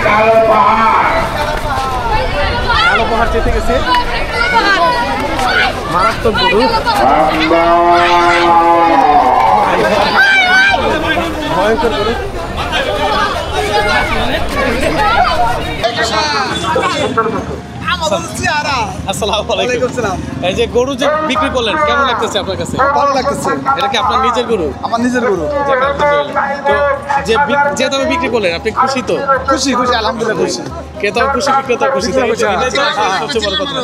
কালো পাহাড় যেতে গেছে মারাত্মক গরু ভয়ঙ্কর গরু এই যে গরু যে বিক্রি করলেন কেমন লাগতেছে আপনার কাছে? ভালো লাগতেছে। এটা কি আপনার নিজের গরু? আমার নিজের গরু। তো যে দামে বিক্রি করলেন আপনি খুশি তো? খুশি খুশি আলহামদুলিল্লাহ খুশি। ক্রেতাও খুশি বিক্রেতাও খুশি, সবচেয়ে বড় কথা।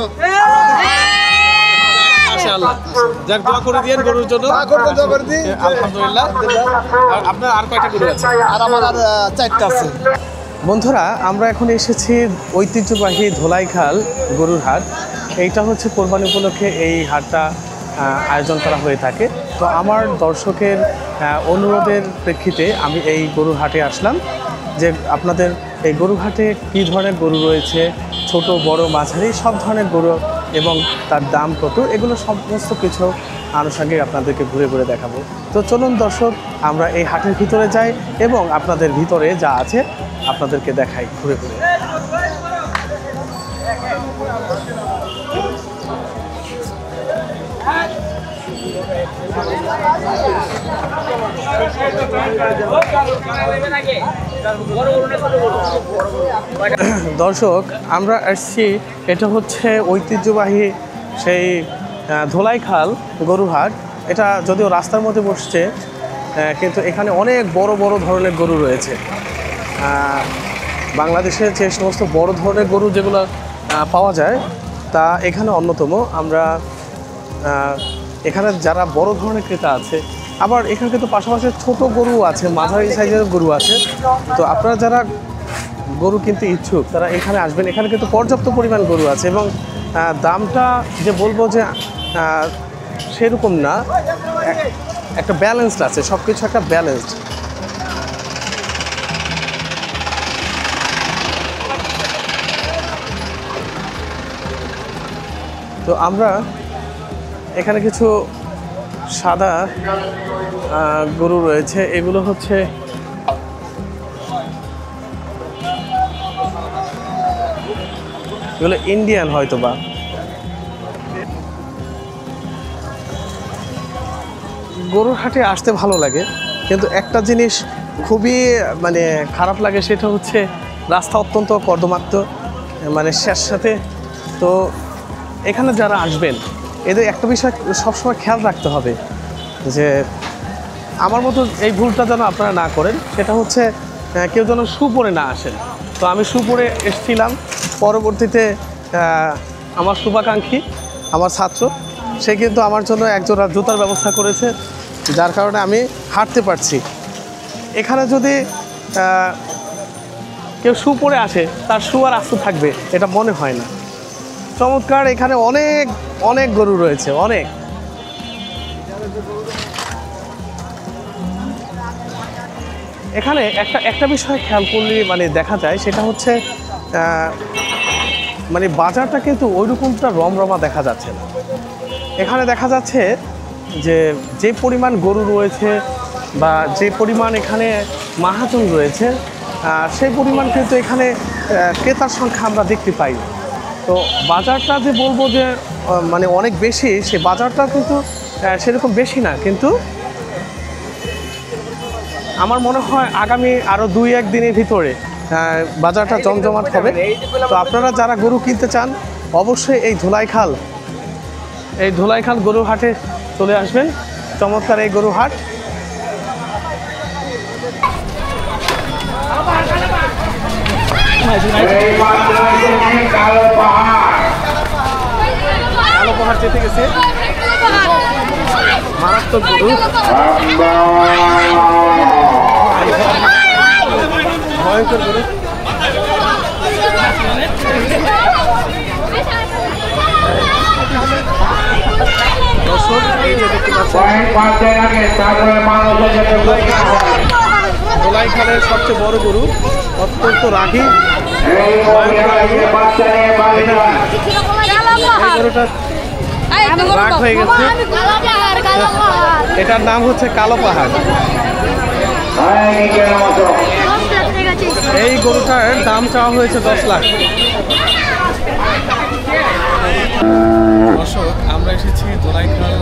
মাশাআল্লাহ, যাক দোয়া করে দিয়েন গরুর জন্য। আলহামদুলিল্লাহ। আপনার আর কয়টা গরু আছে? আর আমার আর 4টা আছে। বন্ধুরা, আমরা এখন এসেছি ঐতিহ্যবাহী ধোলাইখাল গরুর হাট। এইটা হচ্ছে কোরবানি উপলক্ষে এই হাটটা আয়োজন করা হয়ে থাকে। তো আমার দর্শকের অনুরোধের প্রেক্ষিতে আমি এই গরুর হাটে আসলাম যে আপনাদের এই গরু হাটে কী ধরনের গরু রয়েছে, ছোট বড় মাঝারি সব ধরনের গরু এবং তার দাম কত, এগুলো সমস্ত কিছু আনুষঙ্গিক আপনাদেরকে ঘুরে ঘুরে দেখাবো। তো চলুন দর্শক, আমরা এই হাটের ভিতরে যাই এবং আপনাদের ভিতরে যা আছে আপনাদেরকে দেখাই ঘুরে ঘুরে। দর্শক, আমরা আসছি, এটা হচ্ছে ঐতিহ্যবাহী সেই ধোলাইখাল গরুহাট। এটা যদিও রাস্তার মধ্যে বসছে, কিন্তু এখানে অনেক বড় বড় ধরনের গরু রয়েছে। বাংলাদেশের যে সমস্ত বড় ধরনের গরু যেগুলো পাওয়া যায় তা এখানে অন্যতম। আমরা এখানে যারা বড় ধরনের ক্রেতা আছে, আবার এখানে কিন্তু পাশাপাশি ছোট গরু আছে, মাঝারি সাইজের গরু আছে। তো আপনারা যারা গরু কিনতে ইচ্ছুক তারা এখানে আসবেন। এখানে কিন্তু পর্যাপ্ত পরিমাণ গরু আছে এবং দামটা যে বলবো যে সেরকম না, একটা ব্যালেন্সড আছে, সব কিছু একটা ব্যালেন্সড। তো আমরা এখানে কিছু সাদা গরু রয়েছে, এগুলো হচ্ছে এগুলো ইন্ডিয়ান হয়তো বা। গরুর হাটে আসতে ভালো লাগে, কিন্তু একটা জিনিস খুবই মানে খারাপ লাগে, সেটা হচ্ছে রাস্তা অত্যন্ত কর্দমাক্ত, মানে স্যাঁতস্যাঁতে। তো এখানে যারা আসবেন এদের একটা বিষয় সবসময় খেয়াল রাখতে হবে যে আমার মতো এই ভুলটা যেন আপনারা না করেন, সেটা হচ্ছে কেউ যেন শু পরে না আসেন। তো আমি শু পরে এসেছিলাম, পরবর্তীতে আমার শুভাকাঙ্ক্ষী আমার ছাত্র সে কিন্তু আমার জন্য একজোড়া জুতার ব্যবস্থা করেছে, যার কারণে আমি হাঁটতে পারছি। এখানে যদি কেউ শু পরে আসে তার শু আর আস্ত থাকবে এটা মনে হয় না। চমৎকার, এখানে অনেক অনেক গরু রয়েছে, অনেক। এখানে একটা বিষয় খেয়াল করলে মানে দেখা যায়, সেটা হচ্ছে মানে বাজারটা কিন্তু ওইরকমটা রমরমা দেখা যাচ্ছে না। এখানে দেখা যাচ্ছে যে পরিমাণ গরু রয়েছে বা যে পরিমাণ এখানে মাহাজন রয়েছে, সেই পরিমাণ কিন্তু এখানে ক্রেতার সংখ্যা আমরা দেখতে পাই। তো বাজারটা যে বলবো যে মানে অনেক বেশি, সে বাজারটা কিন্তু সেরকম বেশি না, কিন্তু আমার মনে হয় আগামী আরও 2-1 দিনের ভিতরে বাজারটা জমজমাট হবে। তো আপনারা যারা গরু কিনতে চান অবশ্যই এই ধোলাইখাল গরু হাটে চলে আসবেন। চমৎকার এই গরু হাট। কালো পাহাড় যেতে গেছে মারাত্মক গরু, ভয়ঙ্কর গরু। ধোলাইখালের সবচেয়ে বড় গরু, অত্যন্ত রাগী গরুটা রাগ হয়ে গেছে। এটার নাম হচ্ছে কালো পাহাড়। এই গরুটার দাম চাওয়া হয়েছে 10 লাখ। দর্শক, আমরা এসেছি দোলাইখাল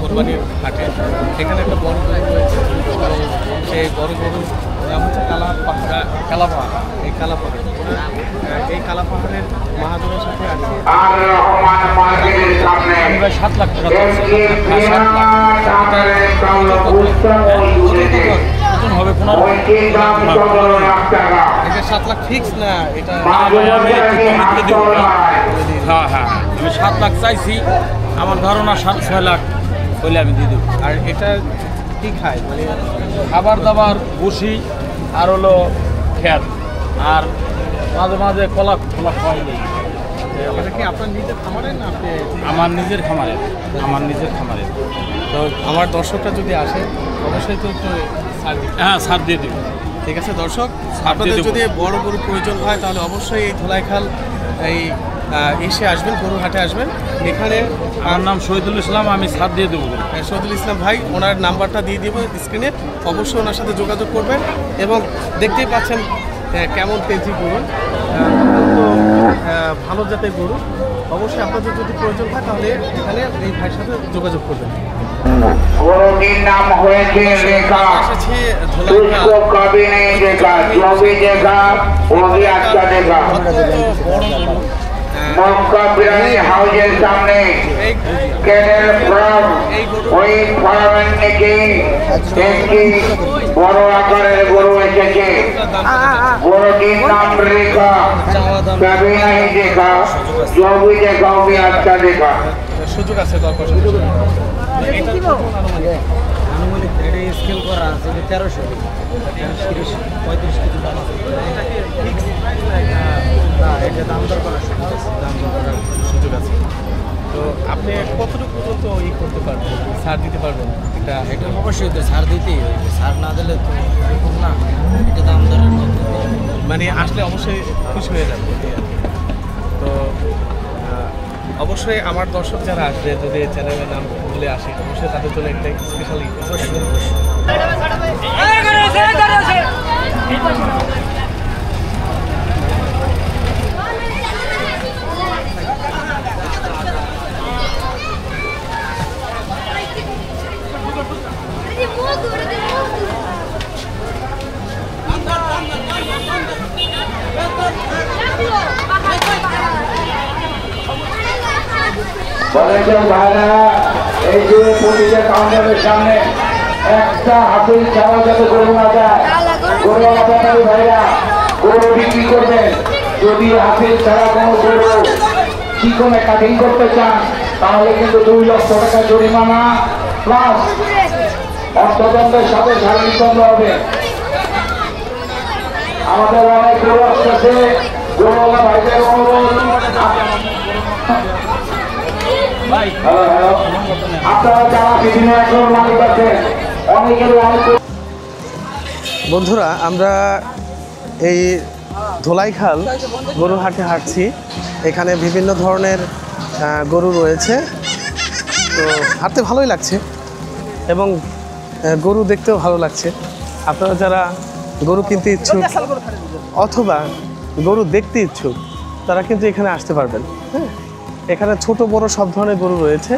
কোরবানির হাটে। এখানে একটা বড় গরু রয়েছে এবং সেই বড় গরুর নাম হচ্ছে কালাপাহাড়। এই কালাপাহাড় এই কালাপাহাড়ের মহাজনের সাথে আছে। আমরা 7 লাখ টাকা ওজন হবে 15 এটা 7 লাখ ফিক্স না? এটা হ্যাঁ হ্যাঁ, আমি 7 লাখ চাইছি, আমার ধারণা 6 লাখ হইলে আমি দিয়ে দেবো। আর এটা কি খায় মানে খাবার দাবার বসি আর হলো খ্যাত, আর মাঝে মাঝে কলা খাওয়াই দেয়। এটা কি আপনার নিজের খামারের না আপনি? আমার নিজের খামারে। তো আমার দর্শকরা যদি আসে অবশ্যই তো একটু ছাড় দিবেন। হ্যাঁ, ছাড় দিয়ে দেবো। ঠিক আছে দর্শক, ছাড় দিয়ে আপনাদের দেবো। যদি বড় গরু প্রয়োজন হয় তাহলে অবশ্যই এই ধোলাইখাল এই এসে আসবেন, গরু হাটে আসবেন। এখানে আমার নাম শহীদুল ইসলাম, আমি ছাড় দিয়ে দেবো। শহীদুল ইসলাম ভাই, ওনার নাম্বারটা দিয়ে দিব স্ক্রিনে, অবশ্যই ওনার সাথে যোগাযোগ করবেন। এবং দেখতেই পাচ্ছেন কেমন তেজি গরু, ভালো জাতের গরু। অবশ্যই আপনাদের যদি প্রয়োজন হয় তাহলে এখানে এই ভাইয়ের সাথে যোগাযোগ করবেন। गरुड़ीर नाम হয়েছে রেখা এসেছি तुझको कभी नहीं देखा जो भी देखा वो भी अच्छा देखा মক্কা বিরিয়ানি হাউসের সামনে ক্যানেল ফার্ম ওই ফার্মের থেকে একটি বড় আকারের গরু এসেছে। গরুটির নাম রেখা कभी नहीं देखा जो भी देखा वो भी अच्छा देखा। সুযোগ আছে দরকার। আনুমানিক এটা স্কেল করা আছে যে 1300 35 কেজি দাম আছে। না, এটা দাম দর করার সুযোগ আছে। তো আপনি কতটুকু পর্যন্ত করতে পারবেন, ছাড় দিতে পারবেন? এটা অবশ্যই তো ছাড় দিতেই হবে, ছাড় না দিলে তো এরকম না, এটা দাম দরের মধ্যে মানে আসলে অবশ্যই খুশি হয়ে যাবে। তো অবশ্যই আমার দর্শক যারা আসবে, যদি চ্যানেলের নাম বলে আসে, অবশ্যই তাদের জন্য একটা স্পেশাল বলেছেন ভাইরা এই যে প্রতিটা কাউন্টারের সামনে একটা হাতির ছাড়া যাতে গরু না যায়, গরু ব্যাপারী ভাইরা গরু বিক্রি করবেন। যদি হাতির ছাড়া কোনো গরু চিকনে কাটিং করতে চান তাহলে কিন্তু 2 লক্ষ টাকা জরিমানা প্লাস অর্থদণ্ডের সাথে শারীরিক দণ্ড হবে। আমাদের অনেক গরু আসতেছে, গরুওয়ালা ভাইদের অনুরোধ আপনারা যারা বিভিন্ন একজন মালিক আছেন অনেকের অনেক। বন্ধুরা, আমরা এই ধোলাইখাল গরু হাটে হাঁটছি। এখানে বিভিন্ন ধরনের গরু রয়েছে। তো হাঁটতে ভালোই লাগছে এবং গরু দেখতেও ভালো লাগছে। আপনারা যারা গরু কিনতে ইচ্ছুক অথবা গরু দেখতে ইচ্ছুক তারা কিন্তু এখানে আসতে পারবেন। হ্যাঁ, এখানে ছোট বড় সব ধরনের গরু রয়েছে,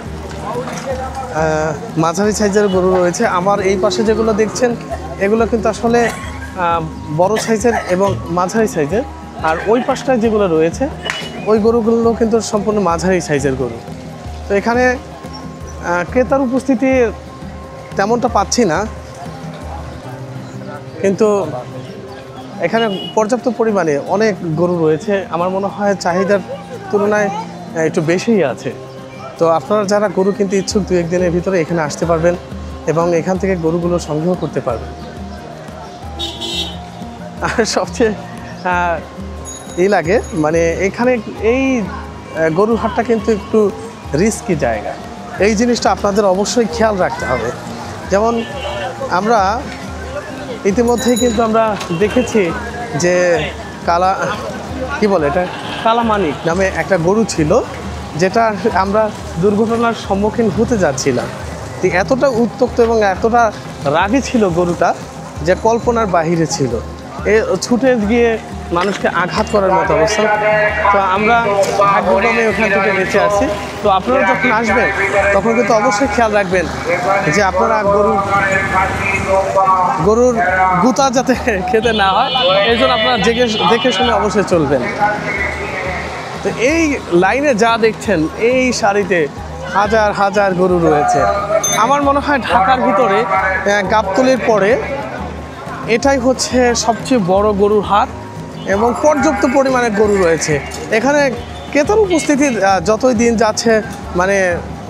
মাঝারি সাইজের গরু রয়েছে। আমার এই পাশে যেগুলো দেখছেন এগুলো কিন্তু আসলে বড় সাইজের এবং মাঝারি সাইজের, আর ওই পাশটায় যেগুলো রয়েছে ওই গরুগুলো কিন্তু সম্পূর্ণ মাঝারি সাইজের গরু। তো এখানে ক্রেতার উপস্থিতি তেমনটা পাচ্ছি না, কিন্তু এখানে পর্যাপ্ত পরিমাণে অনেক গরু রয়েছে। আমার মনে হয় চাহিদার তুলনায় একটু বেশিই আছে। তো আপনারা যারা গরু কিনতে ইচ্ছুক 2-1 দিনের ভিতরে এখানে আসতে পারবেন এবং এখান থেকে গরুগুলো সংগ্রহ করতে পারবেন। আর সবচেয়ে লাগে মানে এখানে এই গরুর হাটটা কিন্তু একটু রিস্কি জায়গা। এই জিনিসটা আপনাদের অবশ্যই খেয়াল রাখতে হবে। যেমন আমরা ইতিমধ্যেই কিন্তু আমরা দেখেছি যে এটা কালামানিক নামে একটা গরু ছিল, যেটা আমরা দুর্ঘটনার সম্মুখীন হতে যাচ্ছিলাম। তো এতটা উত্তপ্ত এবং এতটা রাগী ছিল গরুটা যে কল্পনার বাহিরে ছিল। এ ছুটে গিয়ে মানুষকে আঘাত করার মতো অবস্থা। তো আমরা ভাগ্যক্রমে ওখান থেকে বেঁচে আসি। তো আপনারা যখন আসবেন তখন কিন্তু অবশ্যই খেয়াল রাখবেন যে আপনারা গরুর গুতা যাতে খেতে না হয়, এই জন্য আপনারা দেখে শুনে অবশ্যই চলবেন। তো এই লাইনে যা দেখছেন, এই সারিতে হাজার হাজার গরু রয়েছে। আমার মনে হয় ঢাকার ভিতরে গাবতলীর পরে এটাই হচ্ছে সবচেয়ে বড় গরুর হাট এবং পর্যাপ্ত পরিমাণে গরু রয়েছে এখানে। ক্রেতার উপস্থিতি যতই দিন যাচ্ছে, মানে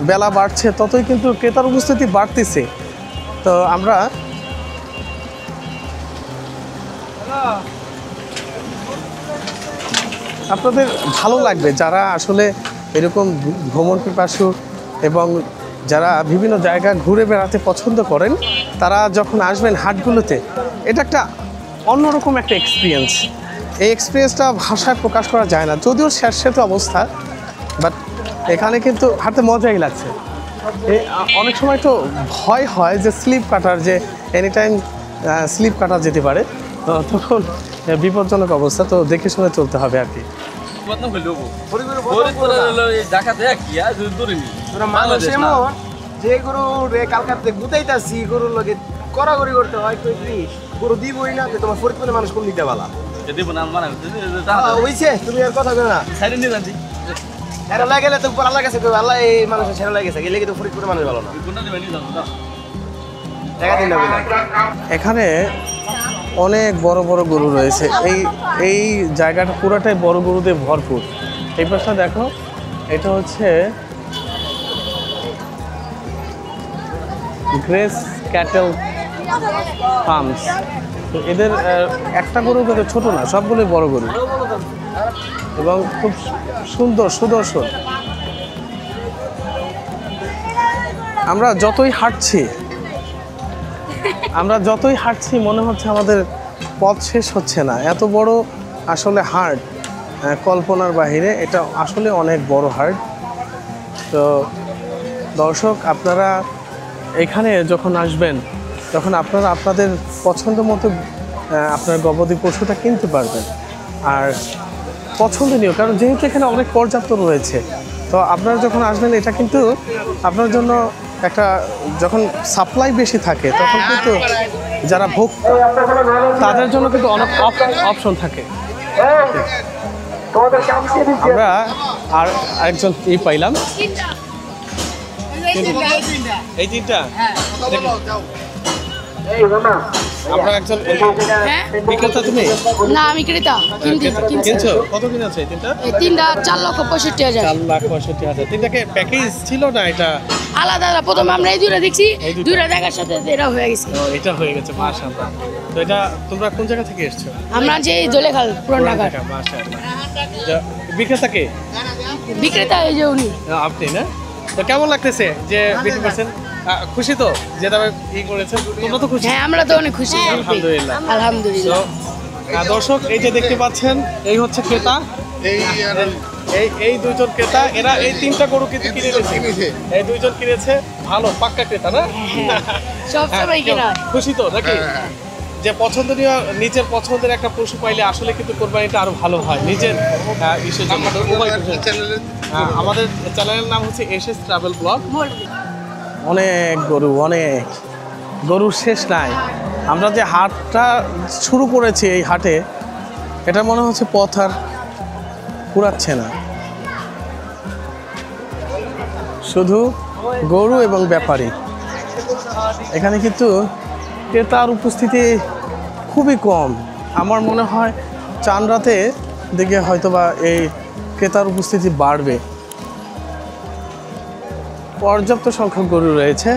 বেলা বাড়ছে, ততই কিন্তু ক্রেতার উপস্থিতি বাড়তেছে। তো আমরা আপনাদের ভালো লাগবে যারা আসলে এরকম ভ্রমণ পিপাসু এবং যারা বিভিন্ন জায়গা ঘুরে বেড়াতে পছন্দ করেন, তারা যখন আসবেন হাটগুলোতে, এটা একটা অন্যরকম একটা এক্সপিরিয়েন্স। এই এক্সপিরিয়েন্সটা ভাষায় প্রকাশ করা যায় না, যদিও স্যাঁতস্যাঁতে অবস্থা, বাট এখানে কিন্তু হাঁটতে মজাই লাগছে। অনেক সময় তো ভয় হয় যে স্লিপ কাটার, যে এনি টাইম স্লিপ কাটা যেতে পারে, তখন বিপজ্জনক অবস্থা। তো দেখে শুনে চলতে হবে আর কি। যে গরু রে কালকাতে গুতাইতাছি গরুর লগে করাগরি করতে হয়, কই কি গরু দিবই না, তোমার ফরিদপুরের মানুষ কোন দিতে পালা ওইছে, তুমি আর কথা কই না এরা লাগেলে তো আল্লাহ কাছে কই আল্লাহ এই মানুষের ছেড়ে লাগেছে, গেলে কি তো ফরিদপুরের মানুষ ভালো না দেখা দিন না। এখানে অনেক বড় বড় গরু রয়েছে। এই জায়গাটা পুরোটাই বড় গরুতে ভরপুর। এই পাশটা দেখো, এটা হচ্ছে গ্রেস ক্যাটেল ফার্মস। তো এদের একটা গরু কিন্তু ছোট না, সবগুলোই বড় গরু এবং খুব সুন্দর সুদর্শন। আমরা যতই হাঁটছি মনে হচ্ছে আমাদের পথ শেষ হচ্ছে না। এত বড় আসলে হাট, কল্পনার বাহিরে। এটা আসলে অনেক বড় হাট। তো দর্শক, আপনারা এখানে যখন আসবেন তখন আপনারা আপনাদের পছন্দ মতো আপনার গবাদি পশুটা কিনতে পারবেন। আর পছন্দনীয়, কারণ যেহেতু এখানে অনেক পর্যাপ্ত রয়েছে, তো আপনারা যখন আসবেন এটা কিন্তু আপনার জন্য একটা, যখন সাপ্লাই বেশি থাকে তখন কিন্তু যারা ভোক্তা তাদের জন্য কিন্তু অনেক অপশন থাকে। আমরা আর আরেকজন পাইলাম, এই তিনটা আমরা একজন বিক্রেতা। তুমি না, আমি ক্রেতা। কিনছো? কত কিনেছো এই তিনটা? এই তিনটা 4,65,000। 4,65,000। তিনটাকে প্যাকেজ ছিল না এটা আলাদা আলাদা? প্রথমে আমরা এই দুইটা দেখছি, দুইটা দেখার সাথে এটা হয়ে গেছে। এটা হয়ে গেছে, মাশাআল্লাহ। তো এটা তোমরা কোন জায়গা থেকে এসেছো? আমরা যে দোলেখাল পুরান ঢাকা। মাশাআল্লাহ। বিক্রেতা কে? বিক্রেতা এই যে উনি। আপনি না? তো কেমন লাগতেছে যে বিক্রি করছেন? খুশি তো যে দামে করেছেন? তোমরা তো খুশি? হ্যাঁ, আমরা তো অনেক খুশি। আলহামদুলিল্লাহ। আলহামদুলিল্লাহ। দর্শক, এই যে দেখতে পাচ্ছেন, এই হচ্ছে ক্রেতা, এই দুইজন ক্রেতা। এরা এই তিনটা গরু কিন্তু কিনেছে, এই দুইজন কিনেছে। ভালো পাক্কা ক্রেতা না? সবসময় কিনা। খুশি তো নাকি? যে পছন্দনীয়, নিজের পছন্দের একটা পশু পাইলে আসলে কিন্তু কোরবানিটা আরো ভালো হয় নিজের ইস্যুর জন্য। আমাদের চ্যানেলের নাম হচ্ছে এসএস ট্রাভেল ব্লগ। অনেক গরুর শেষ নাই। আমরা যে হাটটা শুরু করেছি, এই হাটে এটা মনে হচ্ছে পথ আর পুরাচ্ছে না, শুধু গরু এবং ব্যাপারী। এখানে কিন্তু ক্রেতার উপস্থিতি খুবই কম। আমার মনে হয় চান রাতে দিকে হয়তোবা এই ক্রেতার উপস্থিতি বাড়বে। পর্যাপ্ত সংখ্যক গরু রয়েছে।